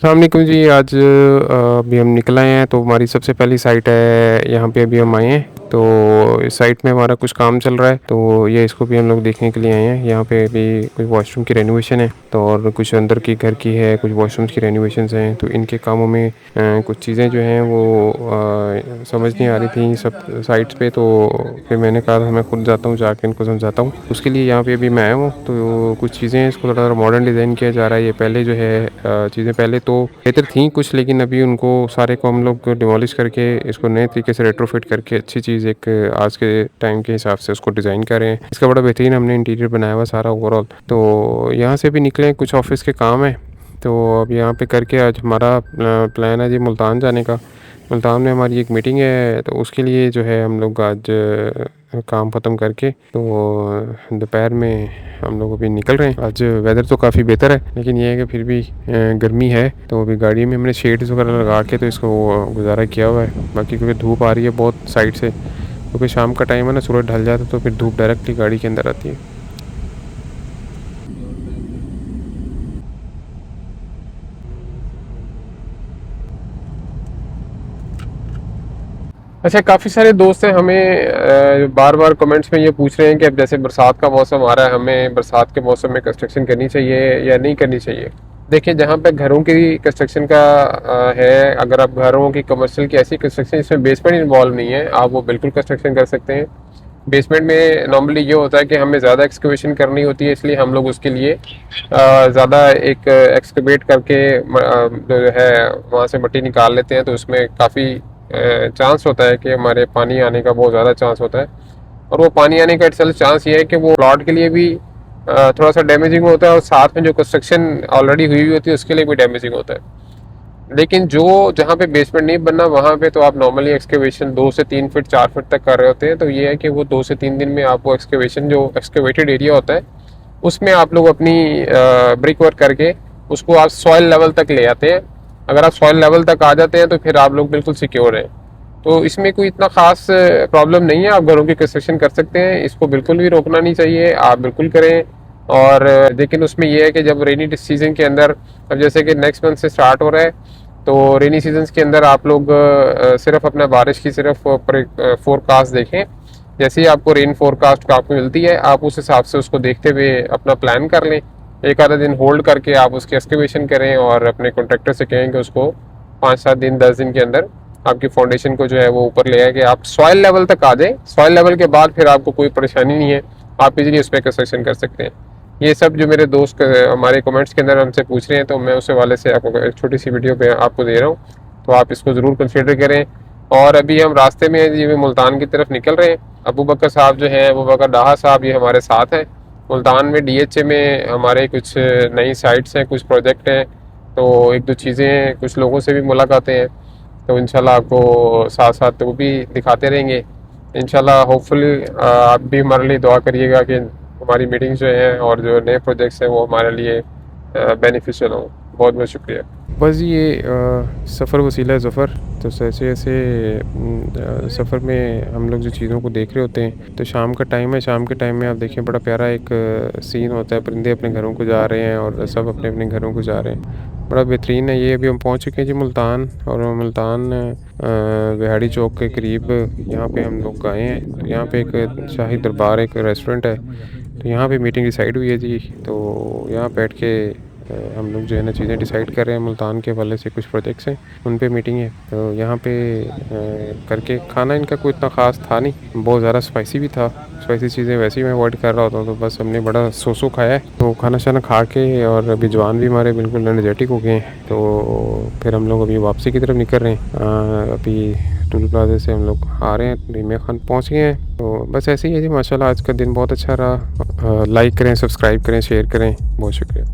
अस्सलाम वालेकुम जी। आज अभी हम निकल आए हैं, तो हमारी सबसे पहली साइट है यहाँ पे। अभी हम आए हैं तो इस साइट में हमारा कुछ काम चल रहा है, तो ये इसको भी हम लोग देखने के लिए आए हैं। यहाँ पे अभी कुछ वॉशरूम की रेनोवेशन है, तो और कुछ अंदर की घर की है, कुछ वॉशरूम्स की रेनोवेशंस हैं। तो इनके कामों में कुछ चीज़ें जो हैं वो समझ नहीं आ रही थी सब साइट्स पे। तो फिर मैंने कहा था मैं खुद जाता हूँ, जाके इनको समझाता हूँ। उसके लिए यहाँ पे अभी मैं आया हूँ। तो कुछ चीज़ें इसको थोड़ा मॉडर्न डिज़ाइन किया जा रहा है। ये पहले जो है चीज़ें पहले तो बेहतर थी कुछ, लेकिन अभी उनको सारे को हम लोग डिमोलिश करके इसको नए तरीके से रेट्रोफिट करके अच्छी चीज़ एक आज के टाइम के हिसाब से उसको डिज़ाइन कर रहे हैं। इसका बड़ा बेहतरीन हमने इंटीरियर बनाया हुआ सारा ओवरऑल। तो यहाँ से भी निकले, कुछ ऑफिस के काम है, तो अब यहाँ पे करके आज हमारा प्लान है जी मुल्तान जाने का। मुल्तान में हमारी एक मीटिंग है, तो उसके लिए जो है हम लोग आज काम ख़त्म करके तो दोपहर में हम लोग अभी निकल रहे हैं। आज वेदर तो काफ़ी बेहतर है, लेकिन ये है कि फिर भी गर्मी है। तो अभी गाड़ी में हमने शेड्स वगैरह लगा के तो इसको गुजारा किया हुआ है। बाकी क्योंकि धूप आ रही है बहुत साइड से, क्योंकि शाम का टाइम है ना, सूरज ढल जाता है, तो फिर धूप डायरेक्टली गाड़ी के अंदर आती है। अच्छा, काफ़ी सारे दोस्त हैं हमें बार बार कमेंट्स में ये पूछ रहे हैं कि अब जैसे बरसात का मौसम आ रहा है, हमें बरसात के मौसम में कंस्ट्रक्शन करनी चाहिए या नहीं करनी चाहिए। देखिए, जहाँ पे घरों की कंस्ट्रक्शन का है, अगर आप घरों की कमर्शियल की ऐसी कंस्ट्रक्शन जिसमें बेसमेंट इन्वॉल्व नहीं है, आप वो बिल्कुल कंस्ट्रक्शन कर सकते हैं। बेसमेंट में नॉर्मली ये होता है कि हमें ज़्यादा एक्सकवेशन करनी होती है, इसलिए हम लोग उसके लिए ज़्यादा एक एक्सकवेट करके जो है वहाँ से मिट्टी निकाल लेते हैं। तो उसमें काफ़ी चांस होता है कि हमारे पानी आने का बहुत ज़्यादा चांस होता है। और वो पानी आने का इटसेल्फ चांस ये है कि वो प्लॉट के लिए भी थोड़ा सा डैमेजिंग होता है, और साथ में जो कंस्ट्रक्शन ऑलरेडी हुई हुई होती है उसके लिए भी डैमेजिंग होता है। लेकिन जो जहाँ पे बेसमेंट नहीं बनना, वहाँ पे तो आप नॉर्मली एक्सकेवेशन 2 से 3 फीट 4 फीट तक कर रहे होते हैं। तो ये है कि वो 2 से 3 दिन में आप वो एक्सकेवेशन, जो एक्सकेवेटेड एरिया होता है, उसमें आप लोग अपनी ब्रिक वर्क करके उसको आप सॉइल लेवल तक ले आते हैं। अगर आप सॉइल लेवल तक आ जाते हैं तो फिर आप लोग बिल्कुल सिक्योर हैं। तो इसमें कोई इतना खास प्रॉब्लम नहीं है, आप घरों की कंस्ट्रक्शन कर सकते हैं। इसको बिल्कुल भी रोकना नहीं चाहिए, आप बिल्कुल करें। और लेकिन उसमें यह है कि जब रेनी सीजन के अंदर, अब जैसे कि नेक्स्ट मंथ से स्टार्ट हो रहा है, तो रेनी सीजन के अंदर आप लोग सिर्फ अपना बारिश की सिर्फ फोरकास्ट देखें। जैसे ही आपको रेन फोरकास्ट आपको मिलती है, आप उस हिसाब से उसको देखते हुए अपना प्लान कर लें। एक आधा दिन होल्ड करके आप उसकी एक्सकवेशन करें, और अपने कॉन्ट्रैक्टर से कहें कि उसको 5-7 दिन 10 दिन के अंदर आपकी फाउंडेशन को जो है वो ऊपर ले आए कि आप सॉइल लेवल तक आ जाए। सॉइल लेवल के बाद फिर आपको कोई परेशानी नहीं है, आप इजीली उस पर कंस्ट्रक्शन कर सकते हैं। ये सब जो मेरे दोस्त हमारे कमेंट्स के अंदर हमसे पूछ रहे हैं, तो मैं उस हवाले से आपको एक छोटी सी वीडियो पे आपको दे रहा हूँ, तो आप इसको ज़रूर कंसिडर करें। और अभी हम रास्ते में जी मुल्तान की तरफ निकल रहे हैं। अबू बकर साहब जो हैं, अबू बकर डाहा साहब, ये हमारे साथ हैं। मुल्तान में डीएचए में हमारे कुछ नई साइट्स हैं, कुछ प्रोजेक्ट हैं, तो एक दो चीज़ें, कुछ लोगों से भी मुलाकातें हैं। तो इंशाल्लाह आपको साथ साथ वो भी दिखाते रहेंगे इंशाल्लाह। होपफुली आप भी हमारे लिए दुआ करिएगा कि हमारी मीटिंग्स जो हैं और जो नए प्रोजेक्ट्स हैं वो हमारे लिए बेनिफिशियल हों। बहुत बहुत शुक्रिया। बस ये सफ़र वसीला है ज़फ़र। तो ऐसे ऐसे सफ़र में हम लोग जो चीज़ों को देख रहे होते हैं, तो शाम का टाइम है, शाम के टाइम में आप देखें बड़ा प्यारा एक सीन होता है। परिंदे अपने घरों को जा रहे हैं और सब अपने अपने घरों को जा रहे हैं, बड़ा बेहतरीन है ये। अभी हम पहुंच चुके हैं जी मुल्तान, और मुल्तान बिहाड़ी चौक के करीब यहाँ पे हम लोग आए हैं। तो यहाँ पे एक शाही दरबार एक रेस्टोरेंट है, तो यहाँ पे मीटिंग डिसाइड हुई है जी। तो यहाँ बैठ के हम लोग जो है ना चीज़ें डिसाइड कर रहे हैं। मुल्तान के हवाले से कुछ प्रोजेक्ट्स हैं, उन पे मीटिंग है। तो यहाँ पे करके खाना इनका कोई इतना ख़ास था नहीं, बहुत ज़्यादा स्पाइसी भी था। स्पाइसी चीज़ें वैसे ही मैं अवॉइड कर रहा होता हूँ, तो बस हमने बड़ा सोसो खाया है। तो खाना शाना खा के और अभी जवान भी हमारे बिल्कुल एनर्जेटिक हो गए हैं। तो फिर हम लोग अभी वापसी की तरफ निकल रहे हैं। अभी टूल प्लाजे से हम लोग आ रहे हैं, रीमिया खान पहुँच गए हैं। तो बस ऐसे ही है जी, माशाल्लाह आज का दिन बहुत अच्छा रहा। लाइक करें, सब्सक्राइब करें, शेयर करें। बहुत शुक्रिया।